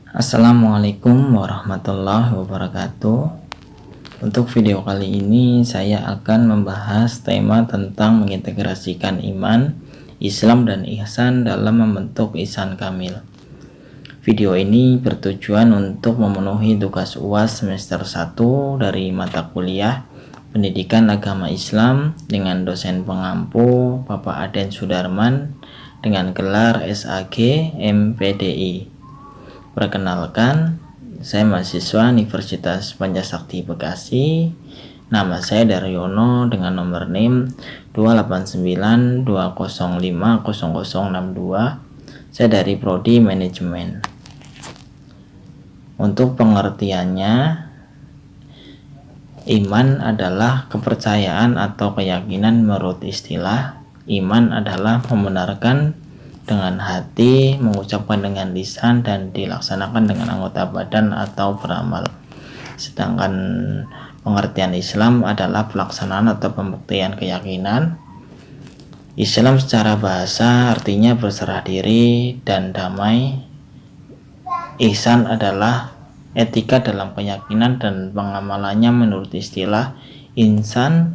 Assalamualaikum warahmatullahi wabarakatuh. Untuk video kali ini saya akan membahas tema tentang mengintegrasikan iman, Islam dan ihsan dalam membentuk ihsan kamil. Video ini bertujuan untuk memenuhi tugas UAS semester 1 dari mata kuliah Pendidikan Agama Islam dengan dosen pengampu Bapak Aden Sudarman dengan gelar SAG MPDI. Perkenalkan, saya mahasiswa Universitas Pancasakti Bekasi. Nama saya Daryono dengan nomor NIM 28920500062. Saya dari Prodi Manajemen. Untuk pengertiannya, iman adalah kepercayaan atau keyakinan menurut istilah. Iman adalah membenarkan dengan hati, mengucapkan dengan lisan, dan dilaksanakan dengan anggota badan atau beramal. Sedangkan pengertian Islam adalah pelaksanaan atau pembuktian keyakinan. Islam secara bahasa artinya berserah diri dan damai. Ihsan adalah etika dalam keyakinan dan pengamalannya menurut istilah. Insan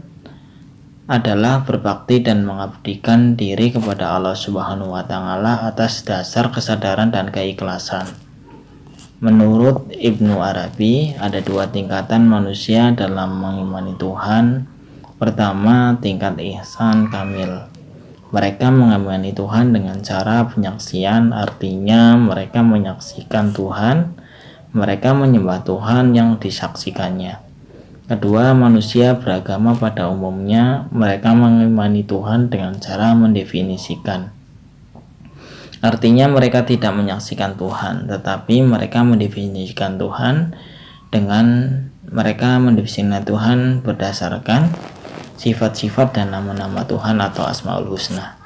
adalah berbakti dan mengabdikan diri kepada Allah Subhanahu wa Ta'ala atas dasar kesadaran dan keikhlasan. Menurut Ibnu Arabi, ada dua tingkatan manusia dalam mengimani Tuhan. Pertama, tingkat ihsan kamil. Mereka mengimani Tuhan dengan cara penyaksian, artinya mereka menyaksikan Tuhan, mereka menyembah Tuhan yang disaksikannya. Kedua, manusia beragama pada umumnya, mereka mengimani Tuhan dengan cara mendefinisikan. Artinya mereka tidak menyaksikan Tuhan, tetapi mereka mendefinisikan Tuhan dengan mereka mendefinisikan Tuhan berdasarkan sifat-sifat dan nama-nama Tuhan atau Asmaul Husna.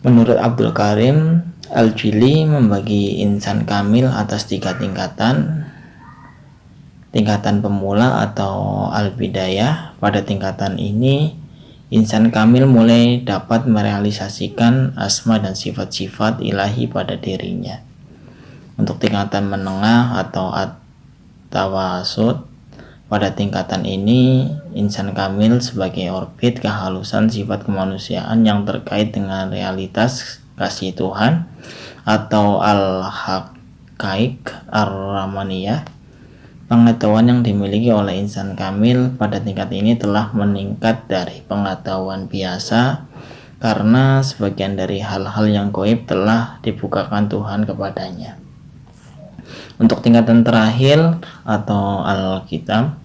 Menurut Abdul Karim Al-Jili membagi insan kamil atas 3 tingkatan. Tingkatan pemula atau al-bidayah. Pada tingkatan ini, insan kamil mulai dapat merealisasikan asma dan sifat-sifat ilahi pada dirinya. Untuk tingkatan menengah atau at-tawasud, pada tingkatan ini, insan kamil sebagai orbit kehalusan sifat kemanusiaan yang terkait dengan realitas kasih Tuhan atau al-haqaiq ar-rahmaniyah. Pengetahuan yang dimiliki oleh insan kamil pada tingkat ini telah meningkat dari pengetahuan biasa karena sebagian dari hal-hal yang gaib telah dibukakan Tuhan kepadanya. Untuk tingkatan terakhir atau al-kitab,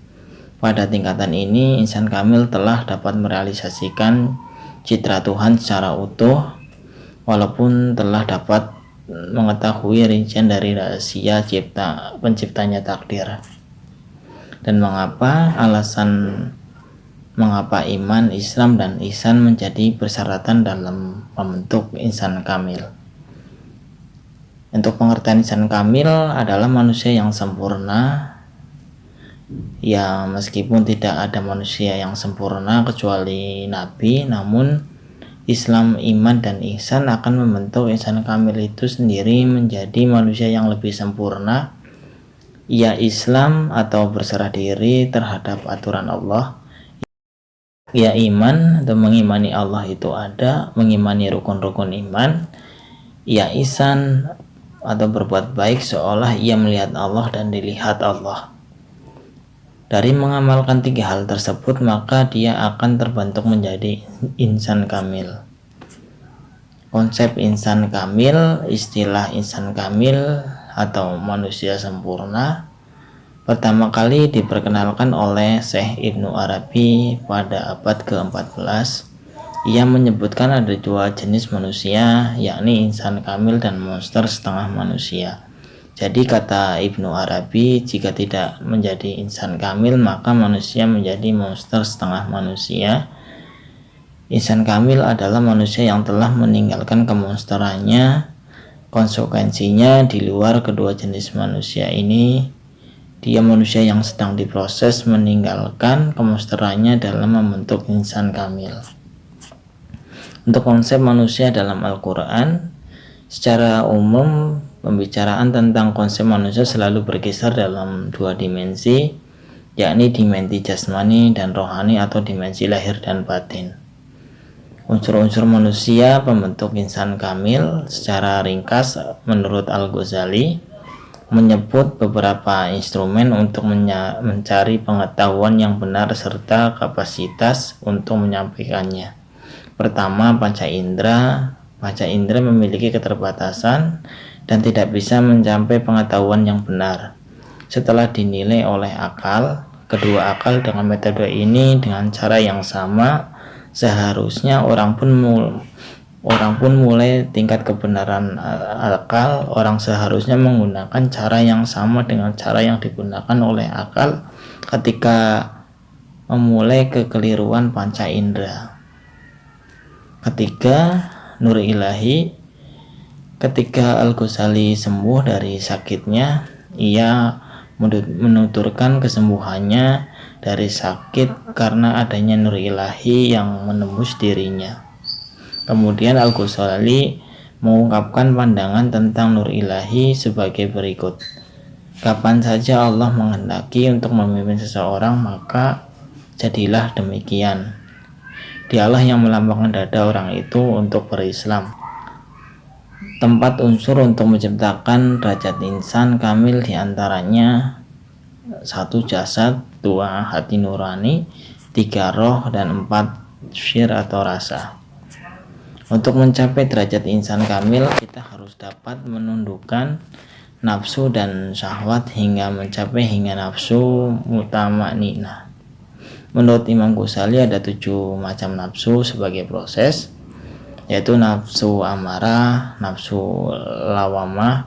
pada tingkatan ini insan kamil telah dapat merealisasikan citra Tuhan secara utuh walaupun telah dapat mengetahui rincian dari rahasia penciptanya takdir. Dan mengapa iman, Islam, dan ihsan menjadi persyaratan dalam membentuk insan kamil. Untuk pengertian insan kamil adalah manusia yang sempurna. Ya, meskipun tidak ada manusia yang sempurna kecuali Nabi, namun Islam, iman, dan ihsan akan membentuk insan kamil itu sendiri menjadi manusia yang lebih sempurna. Ya, Islam atau berserah diri terhadap aturan Allah. Ya, iman atau mengimani Allah itu ada, mengimani rukun-rukun iman. Ya, ihsan atau berbuat baik seolah ia melihat Allah dan dilihat Allah. Dari mengamalkan 3 hal tersebut, maka dia akan terbentuk menjadi insan kamil. Konsep insan kamil, istilah insan kamil atau manusia sempurna, pertama kali diperkenalkan oleh Syekh Ibnu Arabi pada abad ke-14. Ia menyebutkan ada 2 jenis manusia, yakni insan kamil dan monster setengah manusia. Jadi kata Ibnu Arabi, jika tidak menjadi insan kamil, maka manusia menjadi monster setengah manusia. Insan kamil adalah manusia yang telah meninggalkan kemonsterannya. Konsekuensinya, di luar kedua jenis manusia ini, dia manusia yang sedang diproses meninggalkan kemonsterannya dalam membentuk insan kamil. Untuk konsep manusia dalam Al-Quran, secara umum Pembicaraan tentang konsep manusia selalu berkisar dalam dua dimensi, yakni dimensi jasmani dan rohani atau dimensi lahir dan batin. Unsur-unsur manusia pembentuk insan kamil secara ringkas menurut Al-Ghazali menyebut beberapa instrumen untuk mencari pengetahuan yang benar serta kapasitas untuk menyampaikannya. Pertama, panca indera. Panca indera memiliki keterbatasan dan tidak bisa mencapai pengetahuan yang benar. Setelah dinilai oleh akal, kedua akal dengan metode ini dengan cara yang sama, seharusnya orang pun mulai tingkat kebenaran akal, orang seharusnya menggunakan cara yang sama dengan cara yang digunakan oleh akal ketika memulai kekeliruan panca indera. Ketiga, nur ilahi. Ketika Al-Ghazali sembuh dari sakitnya, ia menuturkan kesembuhannya dari sakit karena adanya nur ilahi yang menembus dirinya. Kemudian Al-Ghazali mengungkapkan pandangan tentang nur ilahi sebagai berikut. Kapan saja Allah menghendaki untuk memimpin seseorang, maka jadilah demikian. Dialah yang melambangkan dada orang itu untuk berislam. Tempat unsur untuk menciptakan derajat insan kamil diantaranya 1. Jasad, 2. Hati nurani, 3. Roh, dan 4. Syir atau rasa. Untuk mencapai derajat insan kamil, kita harus dapat menundukkan nafsu dan syahwat hingga mencapai nafsu mutamaninah. Menurut Imam Ghazali ada 7 macam nafsu sebagai proses, yaitu nafsu amarah, nafsu lawamah,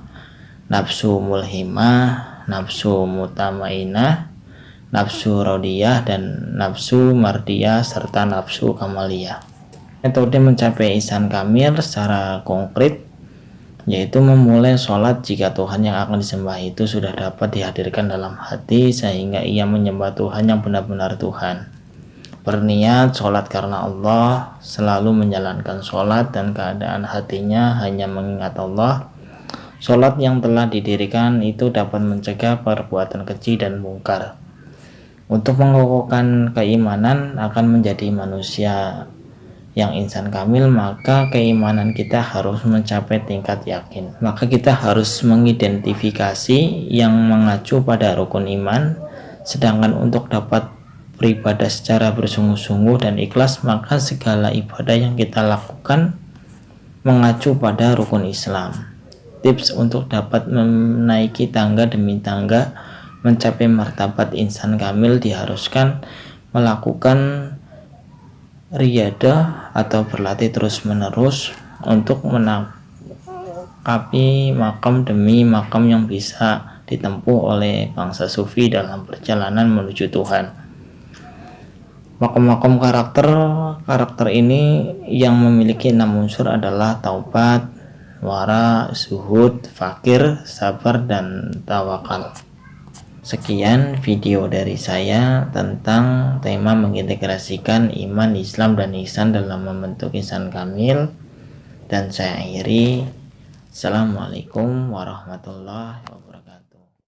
nafsu mulhimah, nafsu mutamainah, nafsu radiyah, dan nafsu mardiyah, serta nafsu kamaliyah. Metode mencapai ihsan kamil secara konkret yaitu memulai sholat jika Tuhan yang akan disembah itu sudah dapat dihadirkan dalam hati sehingga ia menyembah Tuhan yang benar-benar Tuhan. Berniat sholat karena Allah, selalu menjalankan sholat dan keadaan hatinya hanya mengingat Allah. Sholat yang telah didirikan itu dapat mencegah perbuatan keji dan mungkar. Untuk mengokohkan keimanan akan menjadi manusia yang insan kamil, maka keimanan kita harus mencapai tingkat yakin. Maka kita harus mengidentifikasi yang mengacu pada rukun iman, sedangkan untuk dapat beribadah secara bersungguh-sungguh dan ikhlas, maka segala ibadah yang kita lakukan mengacu pada rukun Islam. Tips untuk dapat menaiki tangga demi tangga mencapai martabat insan kamil diharuskan melakukan riyadah atau berlatih terus-menerus untuk menakapi makam demi makam yang bisa ditempuh oleh bangsa sufi dalam perjalanan menuju Tuhan. Makom-makom karakter ini yang memiliki 6 unsur adalah taubat, wara, zuhud, fakir, sabar, dan tawakal. Sekian video dari saya tentang tema mengintegrasikan iman, Islam, dan ihsan dalam membentuk insan kamil, dan saya akhiri. Assalamualaikum warahmatullahi wabarakatuh.